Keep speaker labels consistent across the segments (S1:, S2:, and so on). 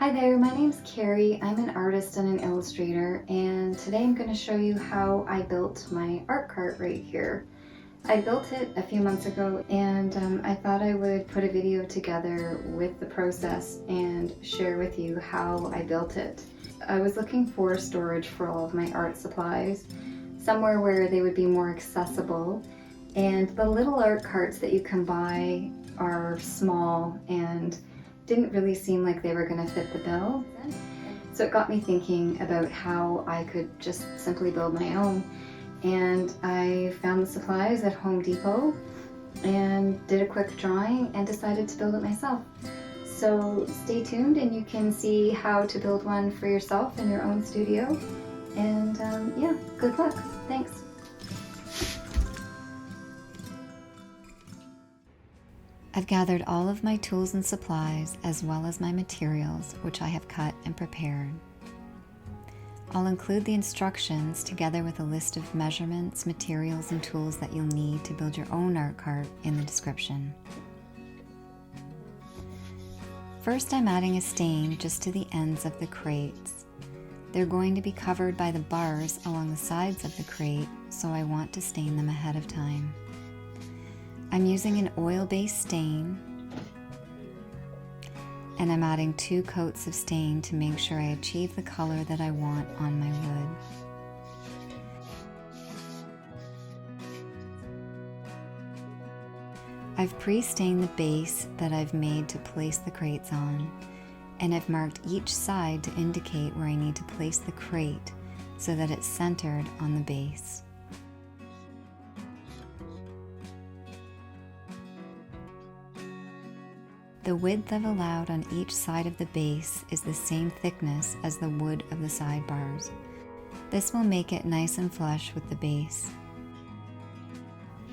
S1: Hi there, my name's Carrie. I'm an artist and an illustrator, and today I'm going to show you how I built my art cart right here. I built it a few months ago, and I thought I would put a video together with the process and share with you how I built it. I was looking for storage for all of my art supplies, somewhere where they would be more accessible, and the little art carts that you can buy are small and didn't really seem like they were going to fit the bill. So it got me thinking about how I could just simply build my own. And I found the supplies at Home Depot and did a quick drawing and decided to build it myself. So stay tuned and you can see how to build one for yourself in your own studio. And yeah, good luck. Thanks. I've gathered all of my tools and supplies as well as my materials, which I have cut and prepared. I'll include the instructions together with a list of measurements, materials, and tools that you'll need to build your own art cart in the description. First, I'm adding a stain just to the ends of the crates. They're going to be covered by the bars along the sides of the crate, so I want to stain them ahead of time. I'm using an oil-based stain, and I'm adding 2 coats of stain to make sure I achieve the color that I want on my wood. I've pre-stained the base that I've made to place the crates on, and I've marked each side to indicate where I need to place the crate so that it's centered on the base. The width I've allowed on each side of the base is the same thickness as the wood of the sidebars. This will make it nice and flush with the base.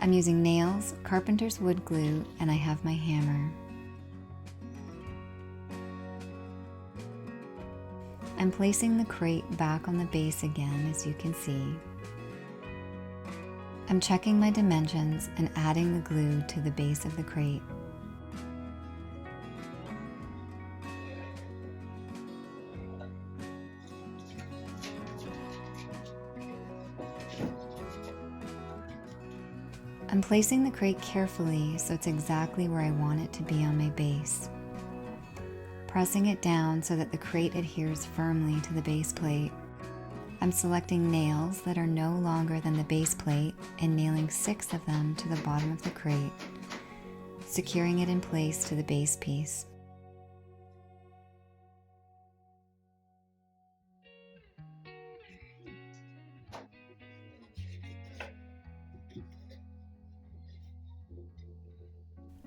S1: I'm using nails, carpenter's wood glue, and I have my hammer. I'm placing the crate back on the base again, as you can see. I'm checking my dimensions and adding the glue to the base of the crate. I'm placing the crate carefully so it's exactly where I want it to be on my base. Pressing it down so that the crate adheres firmly to the base plate. I'm selecting nails that are no longer than the base plate and nailing 6 of them to the bottom of the crate, securing it in place to the base piece.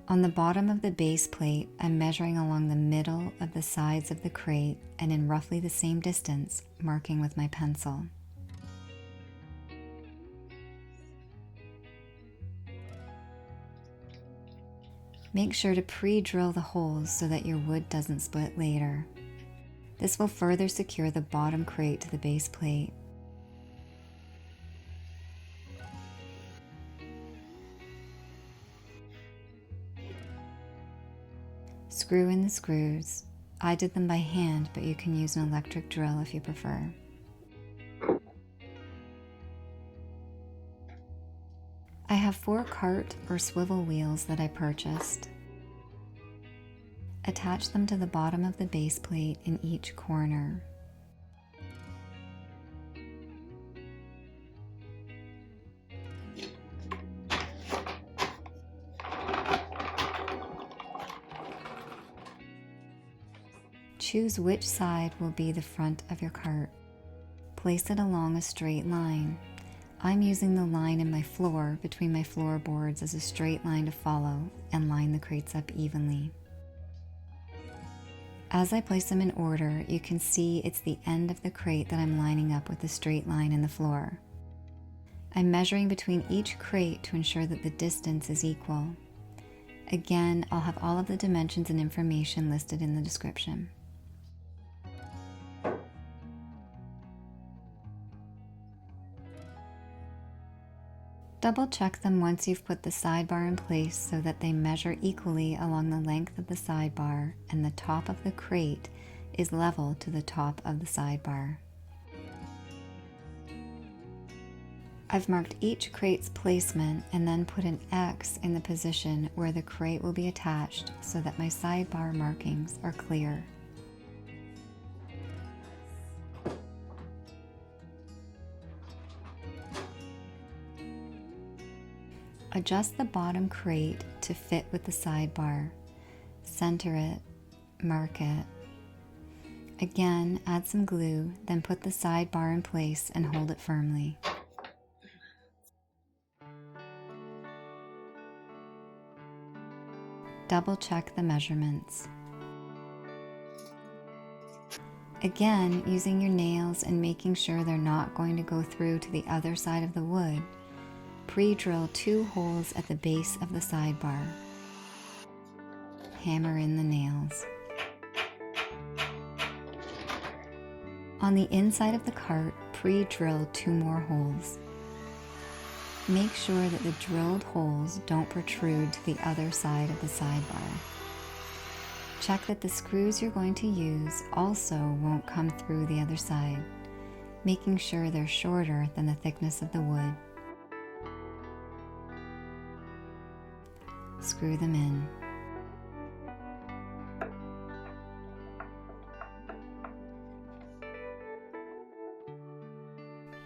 S1: On the bottom of the base plate, I'm measuring along the middle of the sides of the crate and in roughly the same distance, marking with my pencil. Make sure to pre-drill the holes so that your wood doesn't split later. This will further secure the bottom crate to the base plate. Screw in the screws. I did them by hand, but you can use an electric drill if you prefer. I have 4 cart or swivel wheels that I purchased. Attach them to the bottom of the base plate in each corner. Choose which side will be the front of your cart. Place it along a straight line. I'm using the line in my floor between my floorboards as a straight line to follow and line the crates up evenly. As I place them in order, you can see it's the end of the crate that I'm lining up with the straight line in the floor. I'm measuring between each crate to ensure that the distance is equal. Again, I'll have all of the dimensions and information listed in the description. Double check them once you've put the sidebar in place so that they measure equally along the length of the sidebar and the top of the crate is level to the top of the sidebar. I've marked each crate's placement and then put an X in the position where the crate will be attached so that my sidebar markings are clear. Adjust the bottom crate to fit with the sidebar. Center it, mark it. Again, add some glue, then put the sidebar in place and hold it firmly. Double check the measurements. Again, using your nails and making sure they're not going to go through to the other side of the wood, pre-drill 2 holes at the base of the sidebar. Hammer in the nails. On the inside of the cart, pre-drill 2 more holes. Make sure that the drilled holes don't protrude to the other side of the sidebar. Check that the screws you're going to use also won't come through the other side, making sure they're shorter than the thickness of the wood. Screw them in.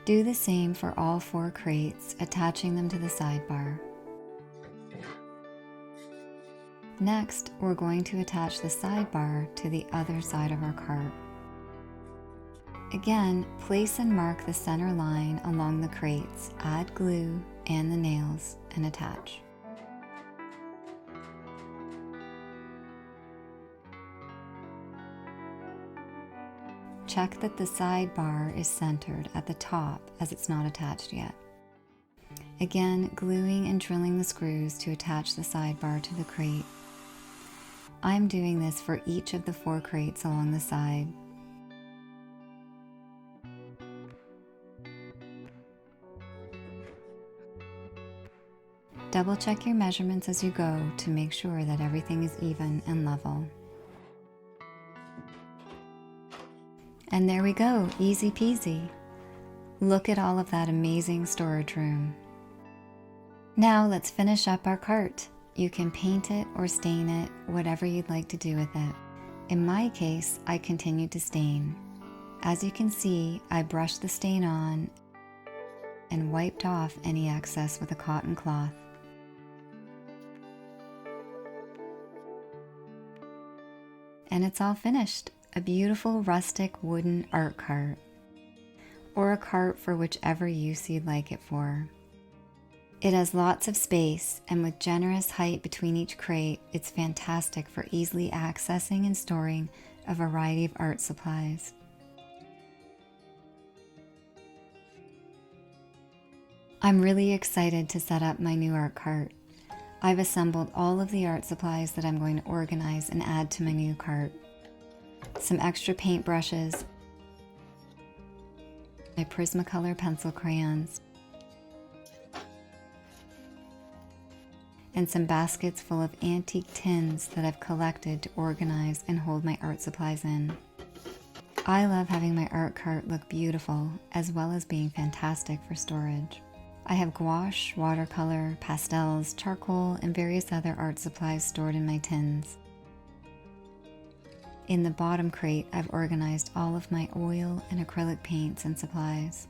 S1: Do the same for all 4 crates, attaching them to the sidebar. Next, we're going to attach the sidebar to the other side of our cart. Again, place and mark the center line along the crates, add glue and the nails, and attach. Check that the sidebar is centered at the top as it's not attached yet. Again, gluing and drilling the screws to attach the sidebar to the crate. I'm doing this for each of the 4 crates along the side. Double check your measurements as you go to make sure that everything is even and level. And there we go, easy peasy. Look at all of that amazing storage room. Now let's finish up our cart. You can paint it or stain it, whatever you'd like to do with it. In my case, I continued to stain. As you can see, I brushed the stain on and wiped off any excess with a cotton cloth. And it's all finished. A beautiful rustic wooden art cart, or a cart for whichever use you'd like it for. It has lots of space, and with generous height between each crate, it's fantastic for easily accessing and storing a variety of art supplies. I'm really excited to set up my new art cart. I've assembled all of the art supplies that I'm going to organize and add to my new cart. Some extra paintbrushes, my Prismacolor pencil crayons, and some baskets full of antique tins that I've collected to organize and hold my art supplies in. I love having my art cart look beautiful, as well as being fantastic for storage. I have gouache, watercolor, pastels, charcoal, and various other art supplies stored in my tins. In the bottom crate, I've organized all of my oil and acrylic paints and supplies.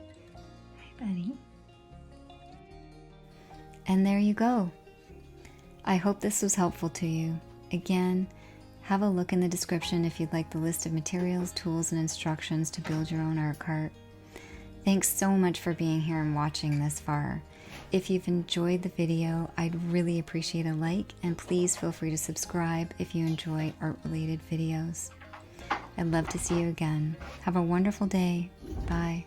S1: Hi, buddy. And there you go. I hope this was helpful to you. Again, have a look in the description if you'd like the list of materials, tools, and instructions to build your own art cart. Thanks so much for being here and watching this far. If you've enjoyed the video, I'd really appreciate a like, and please feel free to subscribe if you enjoy art-related videos. I'd love to see you again. Have a wonderful day. Bye.